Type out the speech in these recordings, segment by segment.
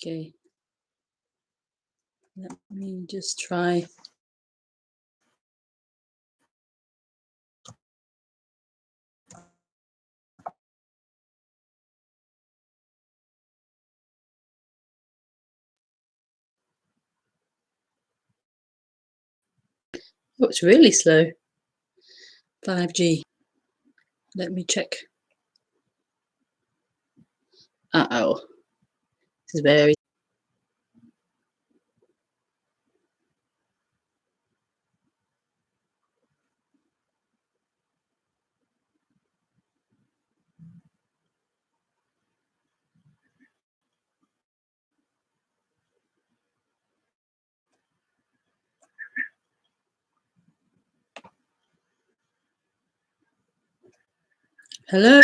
Okay. Let me just try. Oh, it's really slow. 5G. Let me check. Uh-oh. This is very... Hello?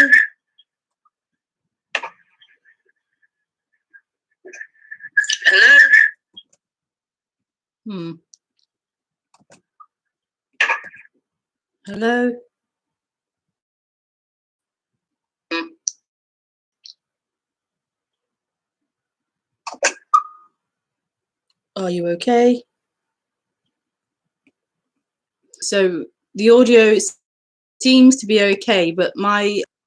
Hello? Hello? Are you okay? So the audio seems to be okay, but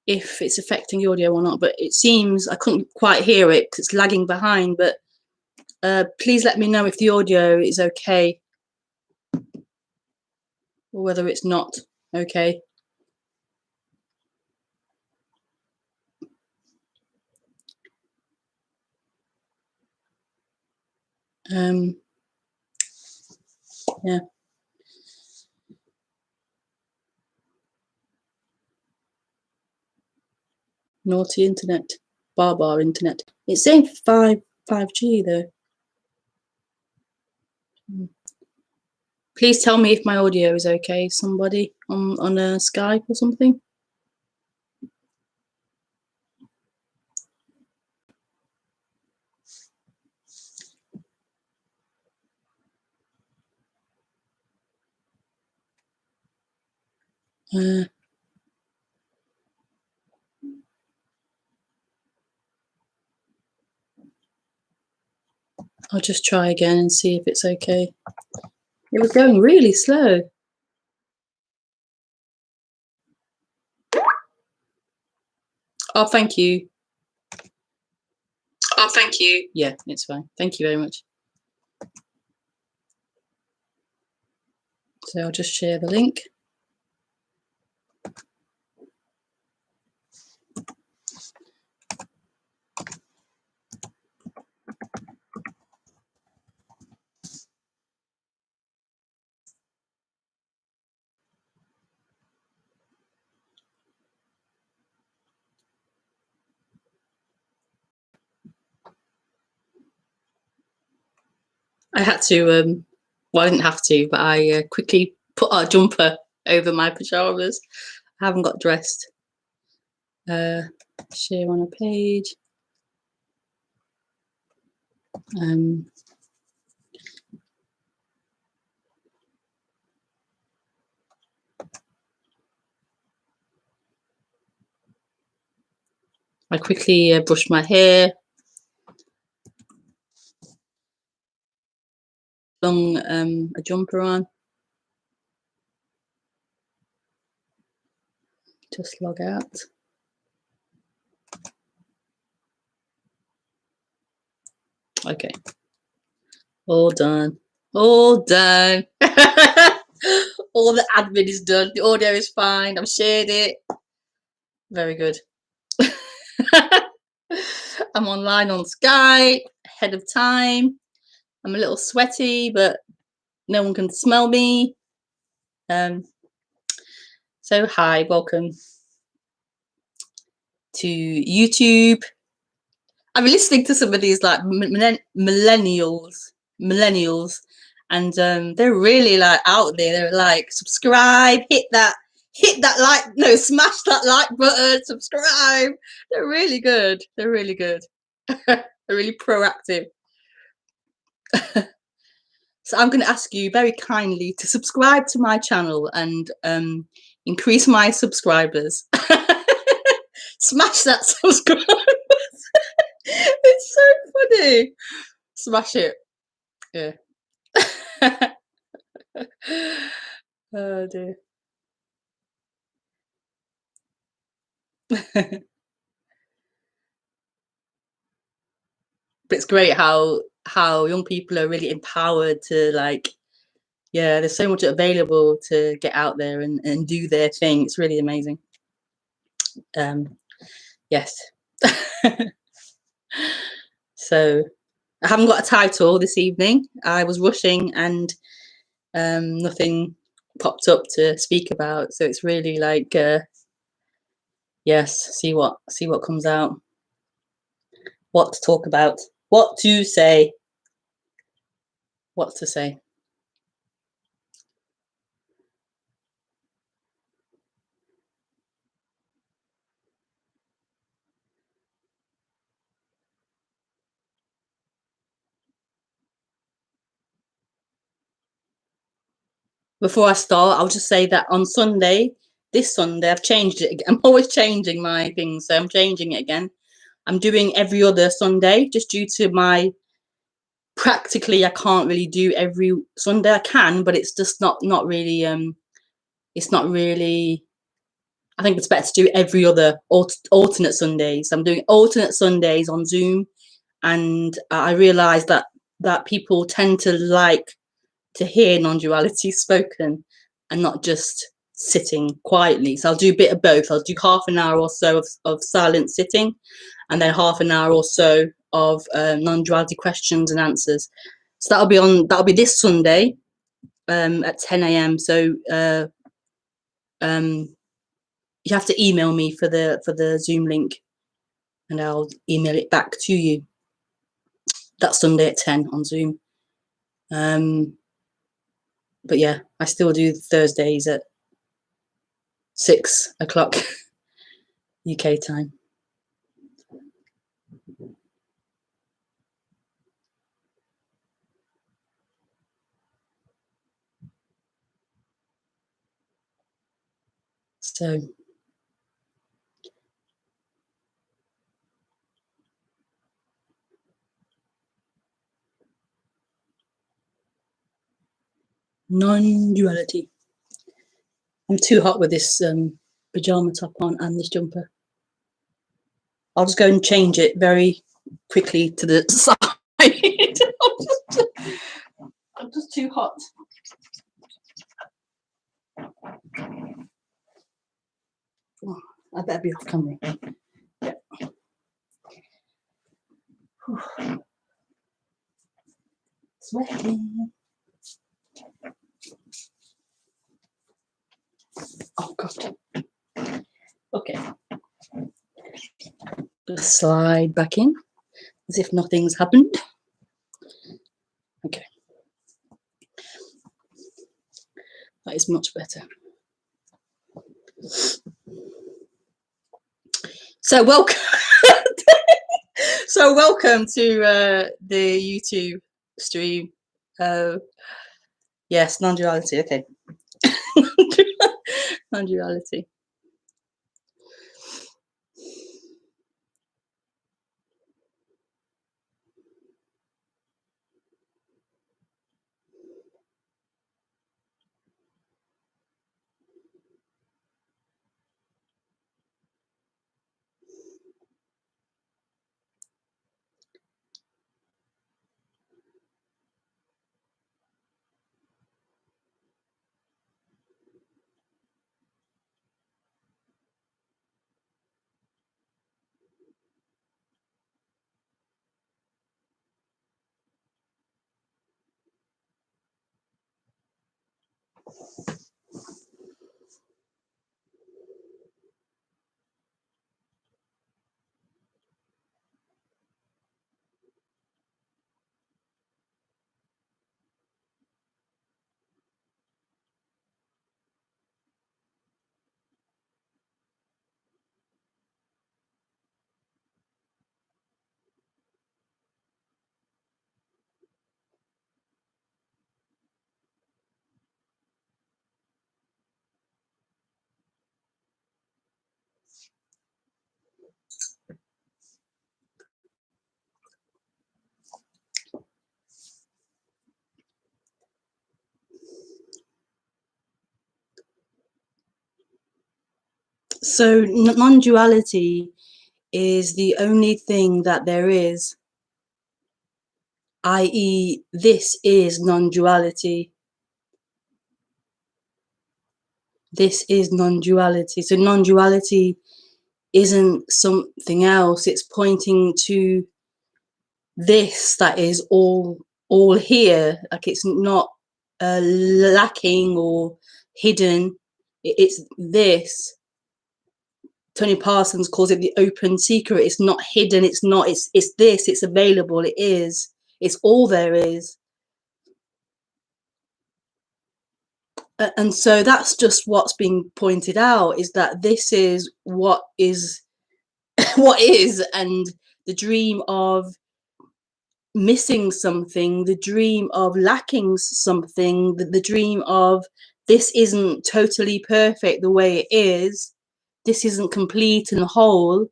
if it's affecting the audio or not, but it seems I couldn't quite hear it because it's lagging behind, but please let me know if the audio is okay or whether it's not okay. Yeah. Naughty internet. Bar internet. It's saying 5G though. Please tell me if my audio is okay. Somebody on a Skype or something. I'll just try again and see if it's okay. It was going really slow. Oh, thank you. Oh, thank you. Yeah, it's fine. Thank you very much. So I'll just share the link. I had to, well, I didn't have to, but I quickly put our jumper over my pajamas. I haven't got dressed. Share on a page. I quickly brushed my hair. Flung a jumper on. Just log out. Okay. All done. All done. All the admin is done. The audio is fine. I've shared it. Very good. I'm online on Skype, ahead of time. I'm a little sweaty, but no one can smell me. So hi, welcome to YouTube. I've been listening to some of these like millennials, and they're really like out there. They're like, subscribe, hit that like, no, smash that like button, subscribe. They're really good. They're really good. They're really proactive. So I'm going to ask you very kindly to subscribe to my channel and increase my subscribers. Smash that subscribe. It's so funny. Smash it. Yeah. Oh dear. But it's great how young people are really empowered to, like, yeah, there's so much available to get out there and do their thing. It's really amazing. Yes. So I haven't got a title this evening. I was rushing and nothing popped up to speak about. So it's really like, yes, see what comes out, what to talk about, what to say, what to say. Before I start, I'll just say that on Sunday, this Sunday, I've changed it. I'm always changing my things, so I'm changing it again. I'm doing every other Sunday just due to my, practically I can't really do every Sunday. I can, but it's just not really it's not really, I think it's better to do every other alternate Sundays. I'm doing alternate Sundays on Zoom, and I realize that people tend to like to hear non-duality spoken and not just sitting quietly. So I'll do a bit of both. I'll do half an hour or so of silent sitting, and then half an hour or so of non-duality questions and answers. So that'll be this Sunday at 10 a.m. So you have to email me for the Zoom link, and I'll email it back to you. That's Sunday at 10 on Zoom. But yeah, I still do Thursdays at 6 o'clock UK time. So non-duality. I'm too hot with this pajama top on and this jumper. I'll just go and change it very quickly to the side. I'm just too hot. Oh, I better be off camera. Yeah. Sweating. Oh god. Okay. Just slide back in as if nothing's happened. Okay. That is much better. So welcome. So welcome to the YouTube stream. Yes, non-duality. Okay. Non-duality. So non-duality is the only thing that there is, i.e., this is non-duality. This is non-duality. So non-duality isn't something else. It's pointing to this that is all here. Like, it's not lacking or hidden. It's this. Tony Parsons calls it the open secret. It's not hidden. It's not. It's this. It's available. It is. It's all there is. And so that's just what's being pointed out, is that this is what is what is, and the dream of missing something, the dream of lacking something, the dream of this isn't totally perfect the way it is, this isn't complete and whole,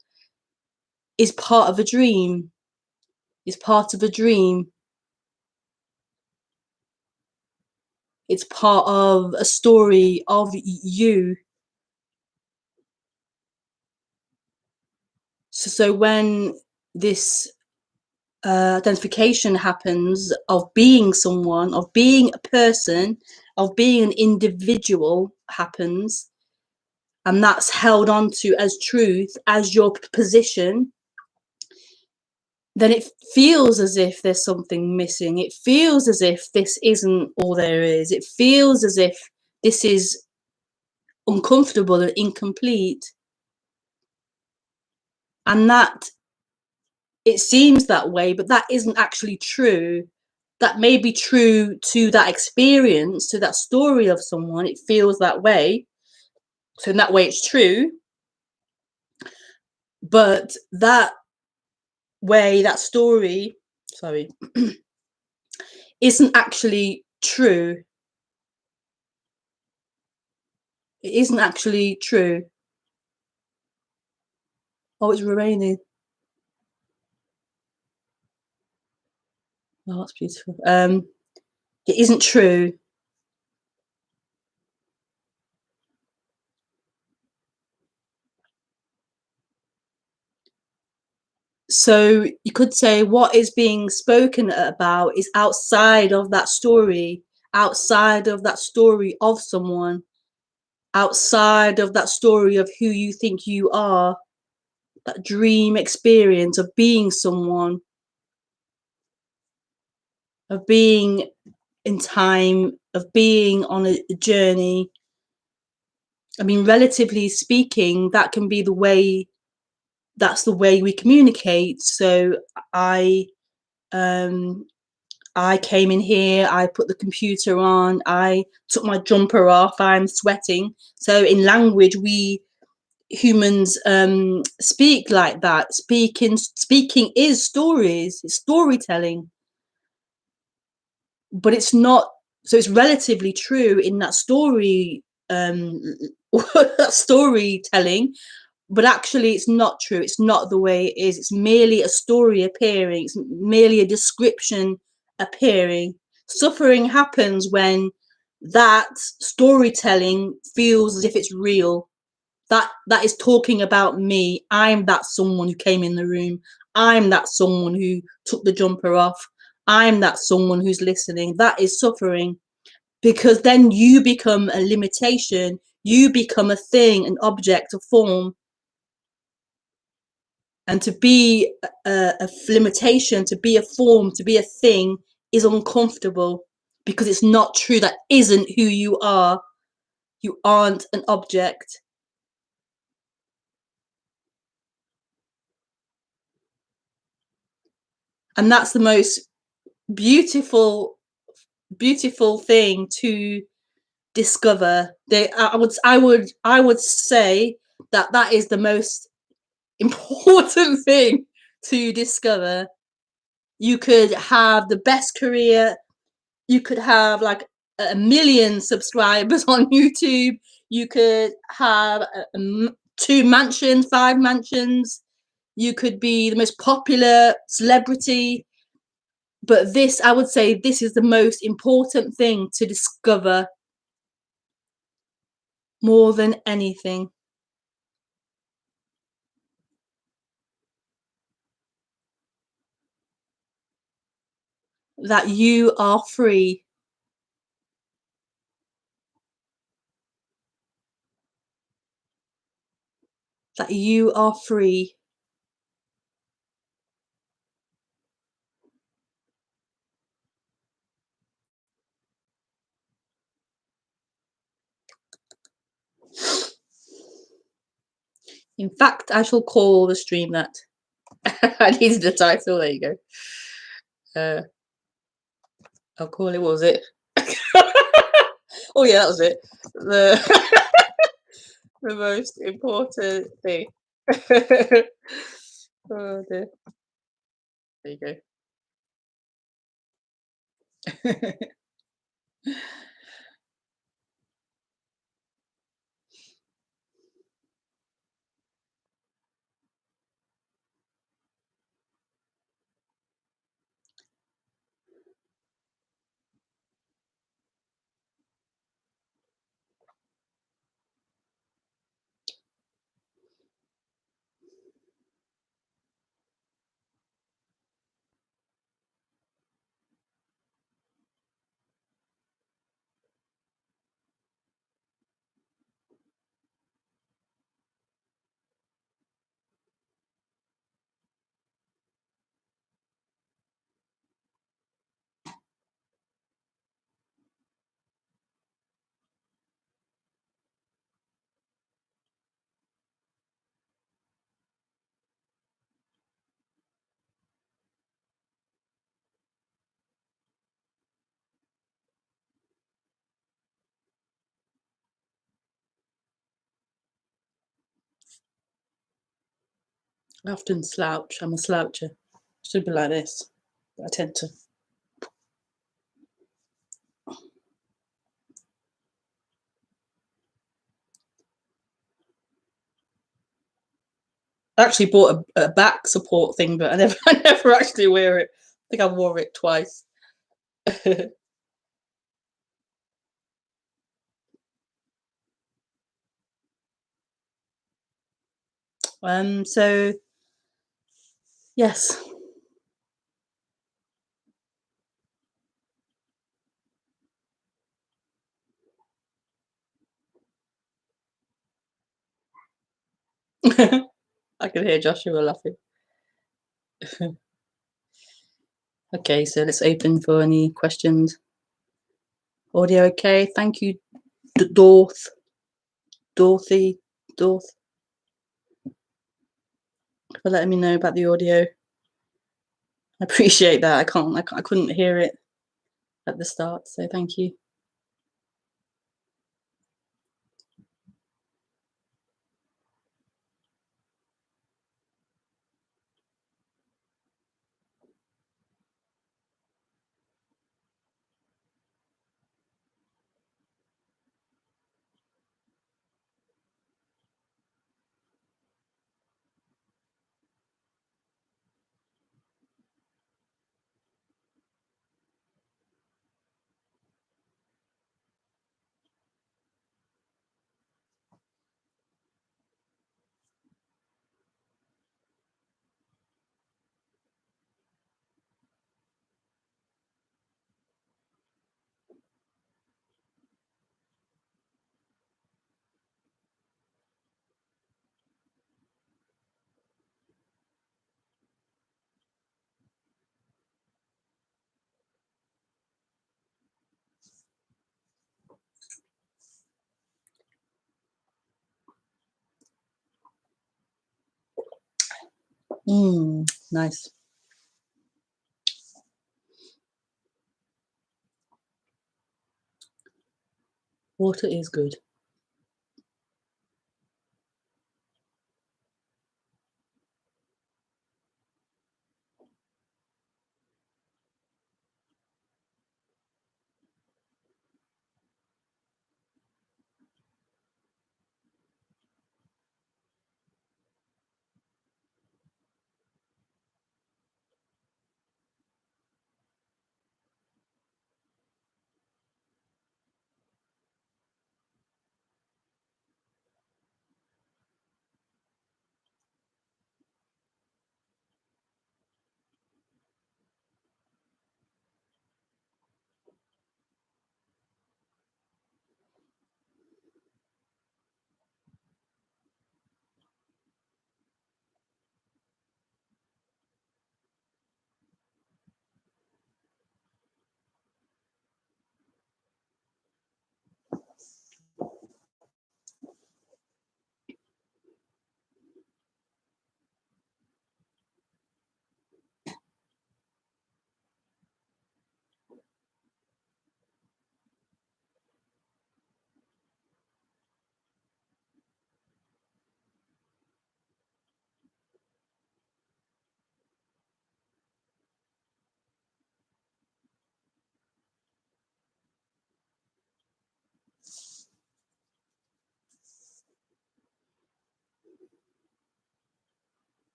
is part of a dream. Is part of a dream. It's part of a story of you. So when this identification happens of being someone, of being a person, of being an individual happens, and that's held on to as truth, as your position, then it feels as if there's something missing. It feels as if this isn't all there is. It feels as if this is uncomfortable and incomplete. And that, it seems that way, but that isn't actually true. That may be true to that experience, to that story of someone. It feels that way. So in that way, it's true. But that way, that story, sorry, isn't actually true. It isn't actually true. Oh, it's raining. Oh, that's beautiful. It isn't true. So you could say what is being spoken about is outside of that story, outside of that story of someone, outside of that story of who you think you are, that dream experience of being someone, of being in time, of being on a journey. I mean, relatively speaking, that can be the way, that's the way we communicate. So I came in here, I put the computer on, I took my jumper off, I'm sweating. So in language, we humans speak like that. Speaking is stories, it's storytelling. But it's not, so it's relatively true in that story, that storytelling, but actually it's not true. It's not the way it is. It's merely a story appearing. It's merely a description appearing. Suffering happens when that storytelling feels as if it's real. That is talking about me. I'm that someone who came in the room. I'm that someone who took the jumper off. I'm that someone who's listening. That is suffering, because then you become a limitation. You become a thing, an object, a form. And to be a limitation, to be a form, to be a thing is uncomfortable, because it's not true. That isn't who you are. You aren't an object. And that's the most beautiful thing to discover. I would say that that is the most important thing to discover. You could have the best career, you could have like 1,000,000 subscribers on YouTube, you could have 2 mansions, 5 mansions, you could be the most popular celebrity. But this, I would say, this is the most important thing to discover more than anything. that you are free. That you are free. In fact, I shall call the stream that. I needed a title. There you go. I'll call it. What was it? Oh yeah, that was it. The the most important thing. Oh dear. There you go. I often slouch. I'm a sloucher. Should be like this. But I tend to. I actually bought a back support thing, but I never actually wear it. I think I wore it twice. So yes. I can hear Joshua laughing. Okay, so let's open for any questions. Audio okay? Thank you, Dorothy, for letting me know about the audio. I appreciate that. I couldn't hear it at the start, so thank you. Nice. Water is good.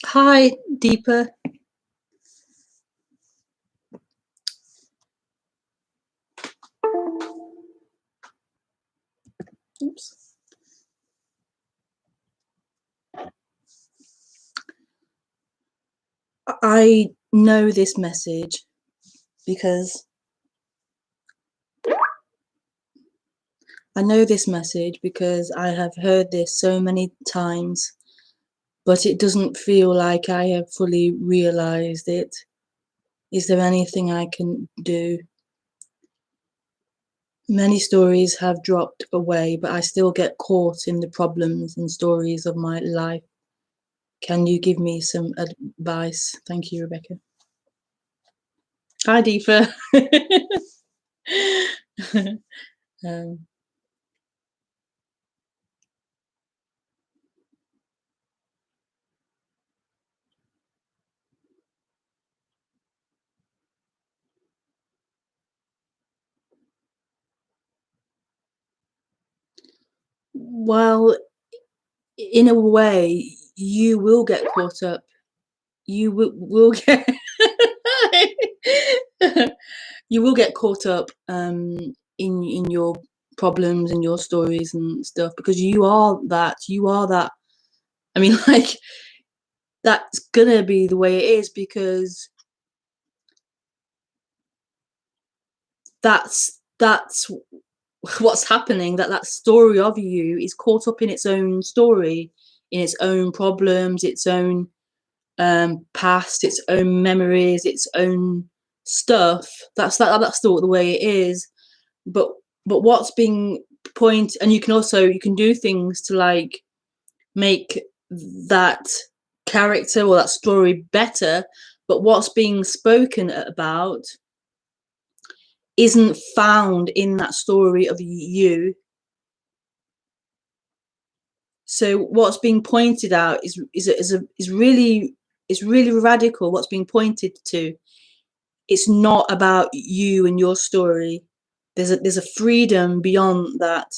Hi, Deepa. Oops. I know this message because I have heard this so many times, but it doesn't feel like I have fully realized it. Is there anything I can do? Many stories have dropped away, but I still get caught in the problems and stories of my life. Can you give me some advice? Thank you, Rebecca. Hi, Deepa. um, well, in a way, you will get caught up. You will get you will get caught up in your problems and your stories and stuff, because you are that. You are that. I mean, like, that's gonna be the way it is, because that's what's happening. That story of you is caught up in its own story, in its own problems, its own past, its own memories, its own stuff. That's still the way it is. But what's being point, and you can do things to like make that character or that story better, but what's being spoken about isn't found in that story of you. So what's being pointed out is really radical. What's being pointed to, it's not about you and your story. There's a freedom beyond that.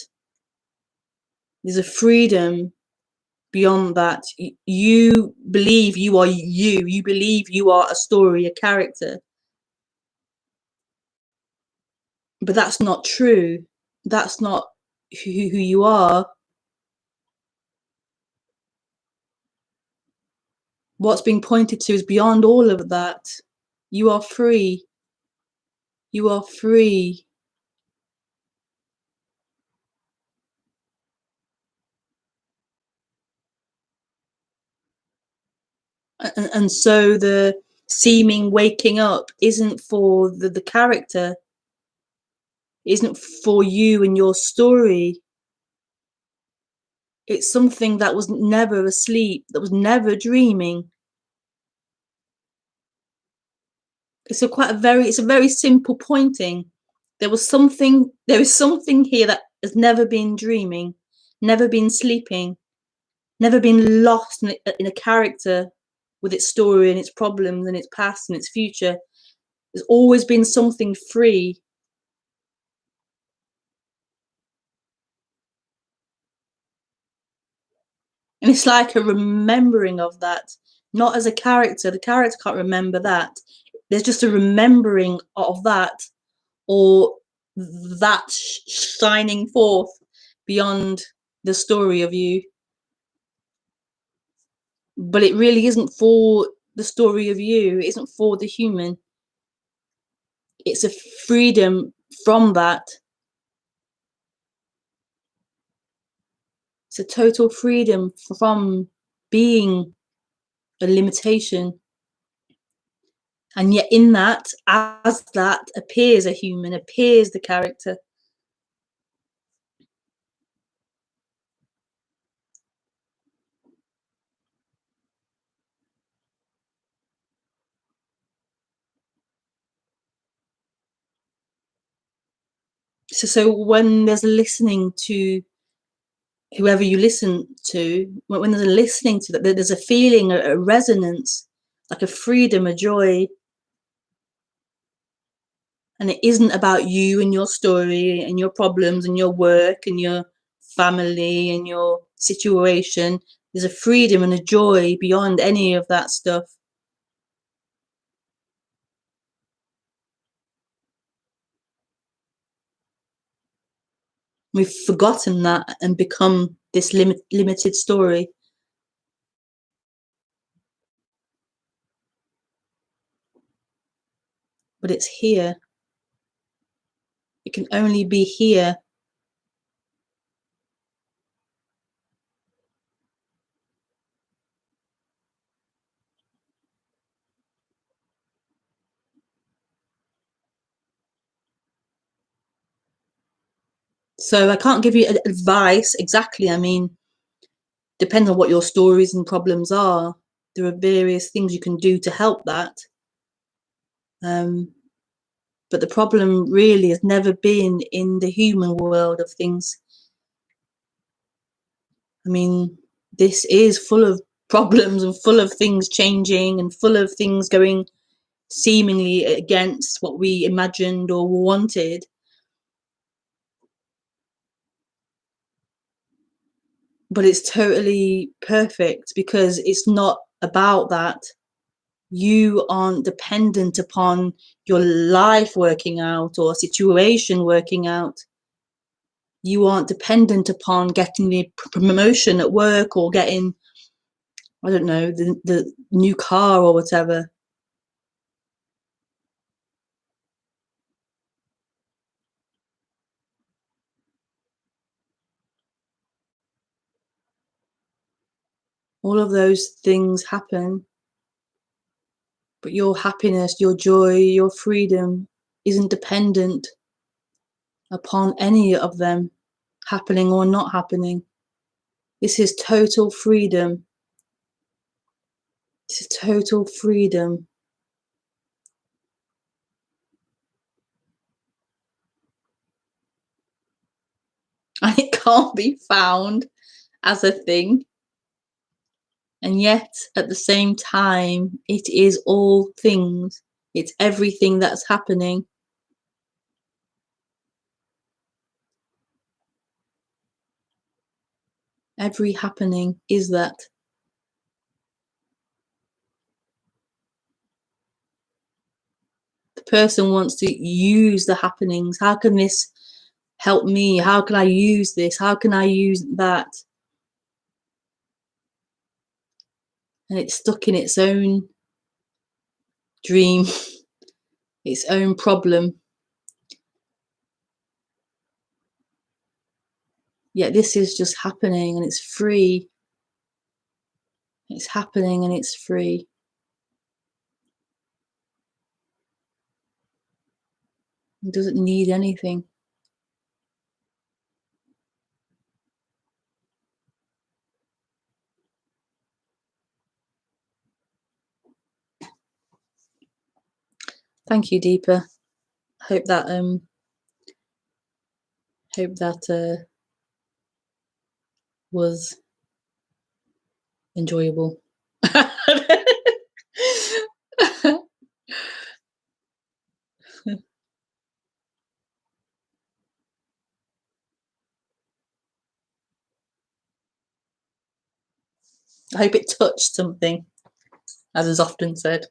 There's a freedom beyond that. You believe you are you. You believe you are a story, a character. But that's not true. That's not who you are. What's being pointed to is beyond all of that. You are free. You are free. And so the seeming waking up isn't for the character, isn't for you and your story. It's something that was never asleep, that was never dreaming. It's a very simple pointing. There is something here that has never been dreaming, never been sleeping, never been lost in a character with its story and its problems and its past and its future. There's always been something free. And it's like a remembering of that, not as a character. The character can't remember that. There's just a remembering of that, or that shining forth beyond the story of you. But it really isn't for the story of you. It isn't for the human. It's a freedom from that. It's a total freedom from being a limitation. And yet in that, as that appears a human, appears the character. So when there's listening to whoever you listen to, when there's a listening to that, there's a feeling, a resonance, like a freedom, a joy. And it isn't about you and your story and your problems and your work and your family and your situation. There's a freedom and a joy beyond any of that stuff. We've forgotten that and become this limited story. But it's here. It can only be here. So I can't give you advice exactly. I mean, depending on what your stories and problems are, there are various things you can do to help that. But the problem really has never been in the human world of things. I mean, this is full of problems and full of things changing and full of things going seemingly against what we imagined or wanted. But it's totally perfect because it's not about that. You aren't dependent upon your life working out or situation working out. You aren't dependent upon getting the promotion at work or getting, I don't know, the new car or whatever. All of those things happen, but your happiness, your joy, your freedom isn't dependent upon any of them happening or not happening. This is total freedom. This is total freedom. And it can't be found as a thing. And yet, at the same time, it is all things. It's everything that's happening. Every happening is that. The person wants to use the happenings. How can this help me? How can I use this? How can I use that? And it's stuck in its own dream, its own problem. Yet this is just happening and it's free. It's happening and it's free. It doesn't need anything. Thank you, Deepa. Hope that was enjoyable. I hope it touched something, as is often said.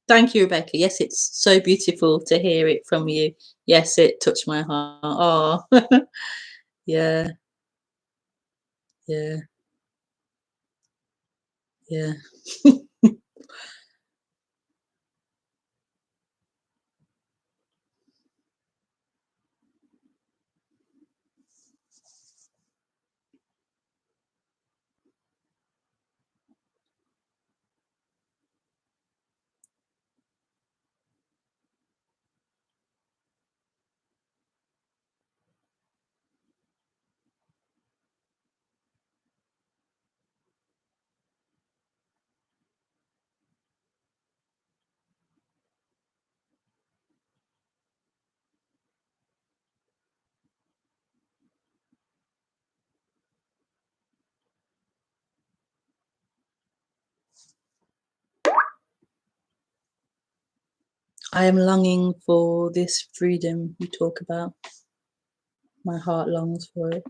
Thank you, Rebecca. Yes, it's so beautiful to hear it from you. Yes, it touched my heart. Oh, yeah, yeah, yeah. I am longing for this freedom you talk about. My heart longs for it.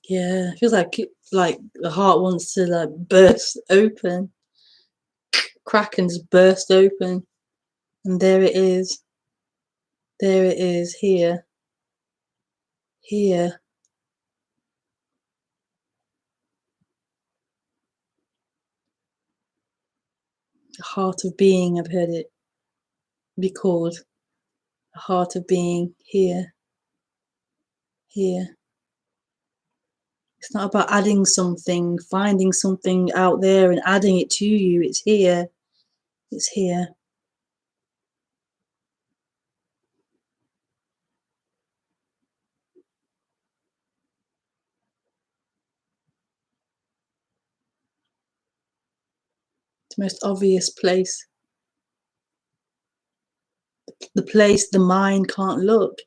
Yeah, it feels like the heart wants to like burst open, crack and just burst open. And there it is. There it is, here. Here. The heart of being, I've heard it be called. The heart of being, here. Here. It's not about adding something, finding something out there and adding it to you. It's here. It's here. It's the most obvious place. The place the mind can't look.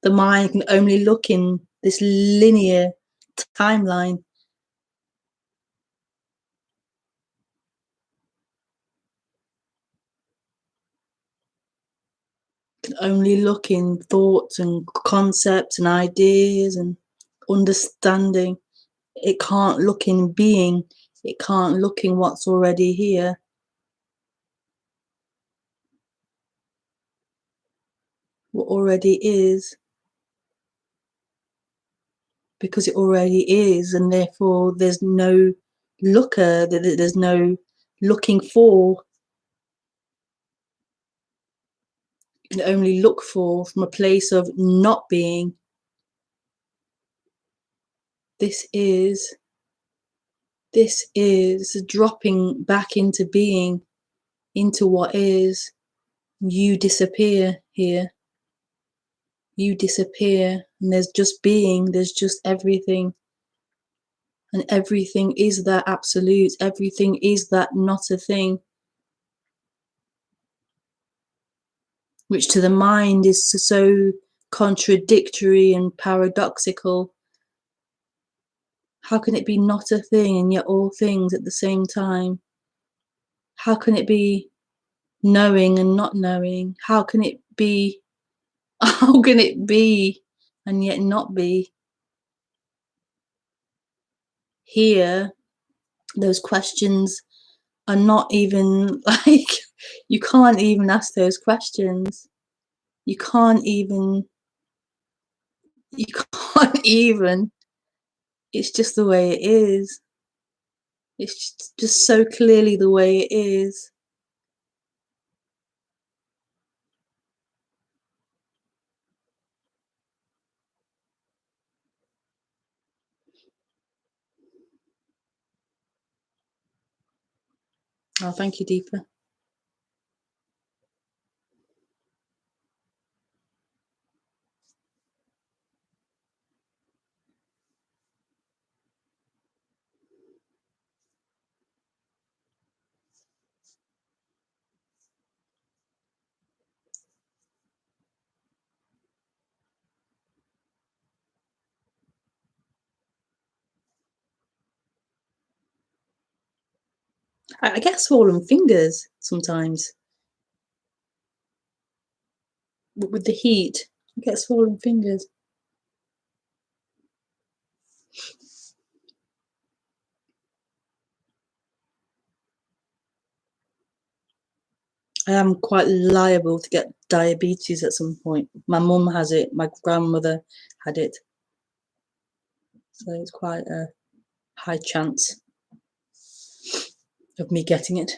The mind can only look in this linear timeline. Can only look in thoughts and concepts and ideas and understanding. It can't look in being. It can't look in what's already here. What already is. Because it already is, and therefore there's no looker, there's no looking for. You can only look for from a place of not being. This is dropping back into being, into what is. You disappear here. You disappear, and there's just being, there's just everything. And everything is that absolute, everything is that not a thing. Which to the mind is so contradictory and paradoxical. How can it be not a thing and yet all things at the same time? How can it be knowing and not knowing? How can it be, how can it be and yet not be? Here, those questions are not even like, you can't even ask those questions. You can't even, it's just the way it is. It's just so clearly the way it is. Oh, thank you, Deepa. I get swollen fingers sometimes with the heat. I get swollen fingers. I am quite liable to get diabetes at some point. My mum has it. My grandmother had it. So it's quite a high chance of me getting it.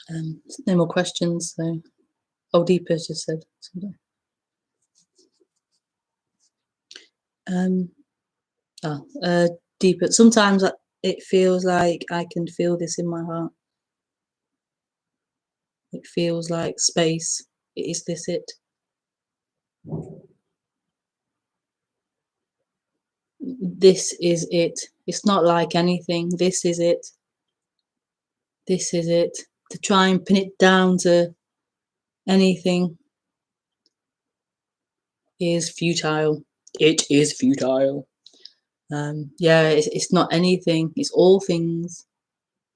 No more questions. So, oh, Deepa's just said something. Deepa. Sometimes it feels like I can feel this in my heart. It feels like space. Is this it? This is it. It's not like anything. This is it. This is it. To try and pin it down to anything is futile. It is futile. Yeah, it's not anything. It's all things.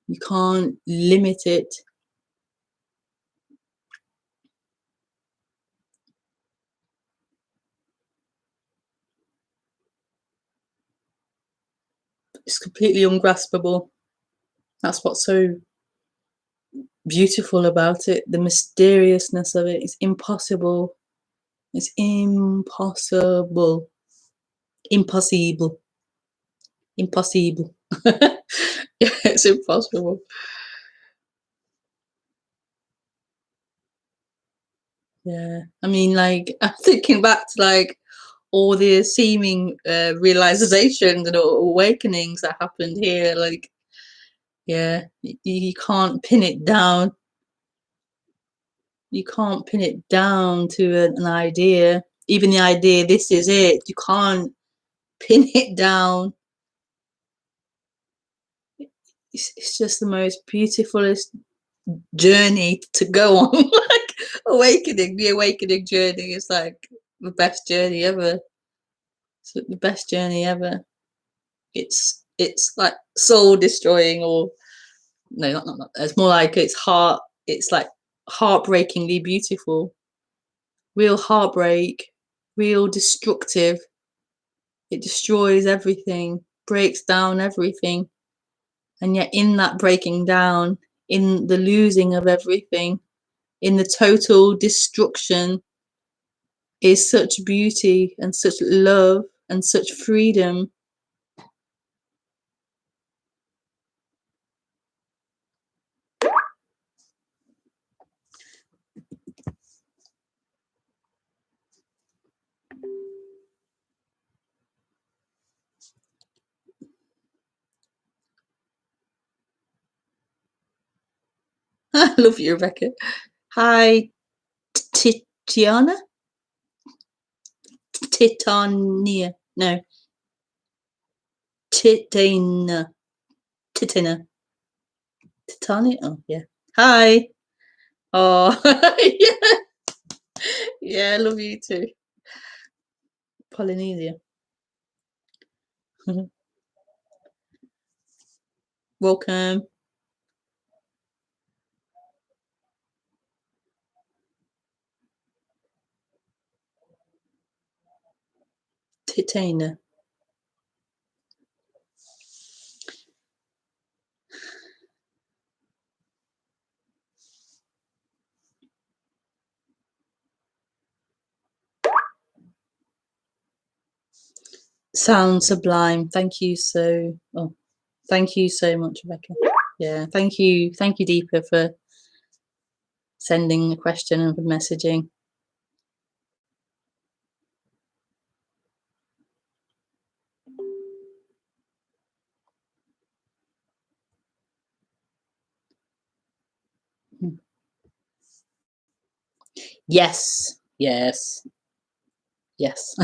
You can't limit it. It's completely ungraspable. That's what's so beautiful about it. The mysteriousness of it. It's impossible. It's impossible. Impossible. Impossible. Yeah, it's impossible. Yeah, I mean, like, I'm thinking back to like all the seeming realizations and awakenings that happened here. Like, yeah, you can't pin it down. You can't pin it down to an idea. Even the idea, this is it. You can't pin it down. It's just the most beautifulest journey to go on. Like awakening, the awakening journey is like the best journey ever. It's the best journey ever. It's like soul destroying, or no, not. It's more like it's like heartbreakingly beautiful. Real heartbreak, real destructive. It destroys everything, breaks down everything. And yet in that breaking down, in the losing of everything, in the total destruction, is such beauty and such love and such freedom. I love you, Rebecca. Hi, Titiana? Titania. No, Titina. Titina. Titania? Oh, yeah. Hi. Oh, yeah. Yeah, I love you too. Polynesia. Welcome. Titina. Sounds sublime. Thank you so. Oh, thank you so much, Rebecca. Yeah, thank you, Deepa, for sending a question and for messaging. Yes, yes, yes.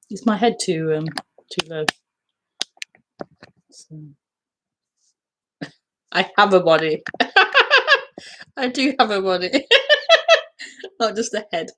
It's my head too Too low. So, I have a body. I do have a body. Not just a head.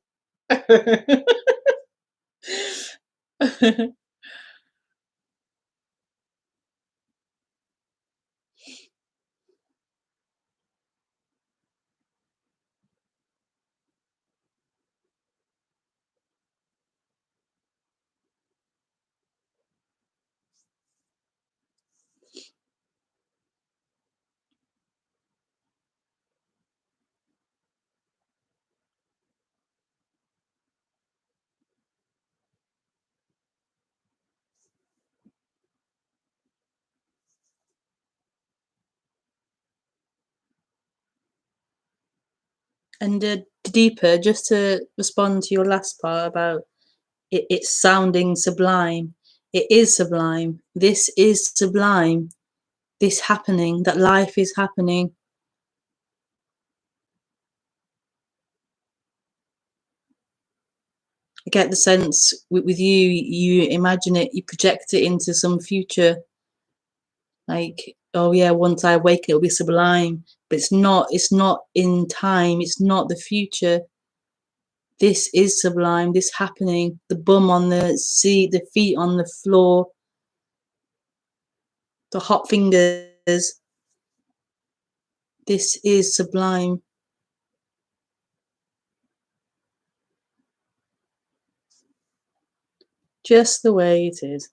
And deeper, just to respond to your last part about it's sounding sublime. It is sublime. This is sublime. This happening, that life is happening. I get the sense with you, you imagine it, you project it into some future. Like, oh yeah, once I wake, it'll be sublime. But it's not in time. It's not the future. This is sublime. This happening. The bum on the seat, the feet on the floor, the hot fingers. This is sublime. Just the way it is.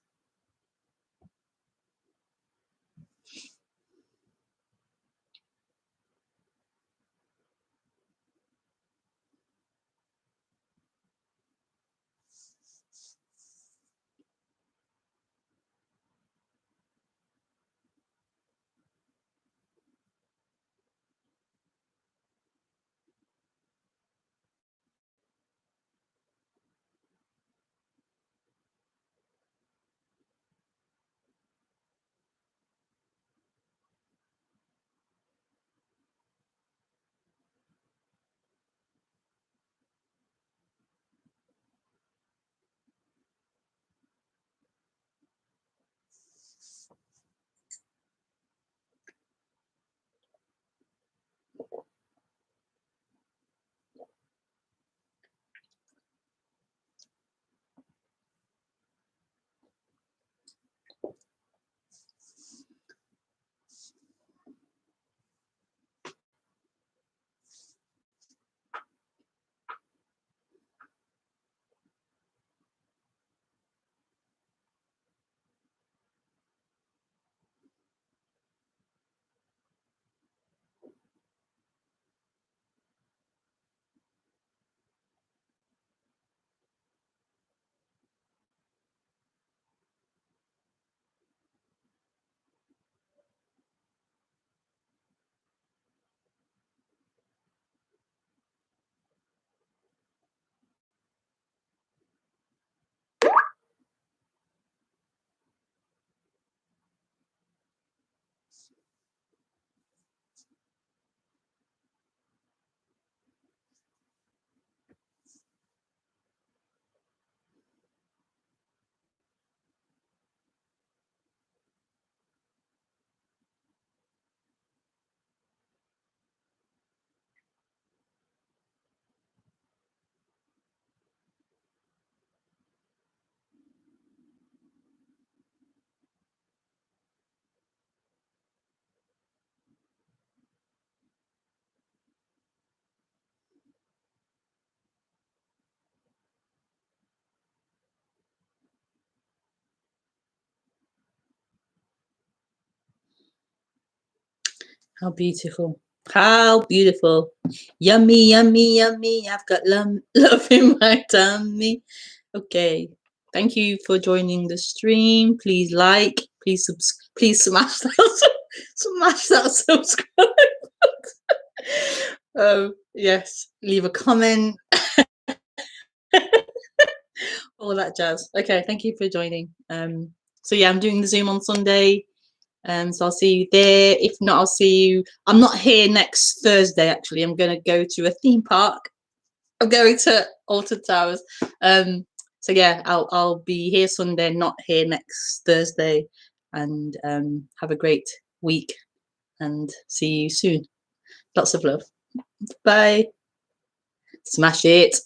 How beautiful. How beautiful. Yummy, yummy, yummy. I've got love in my tummy. Okay. Thank you for joining the stream. Please like, please please smash that smash that subscribe. Yes, leave a comment. All that jazz. Okay, thank you for joining. So yeah, I'm doing the Zoom on Sunday. So I'll see you there. If not, I'll see you. I'm not here next Thursday, actually. I'm going to go to a theme park. I'm going to Alton Towers. So yeah, I'll be here Sunday, not here next Thursday, and have a great week and see you soon. Lots of love. Bye. Smash it.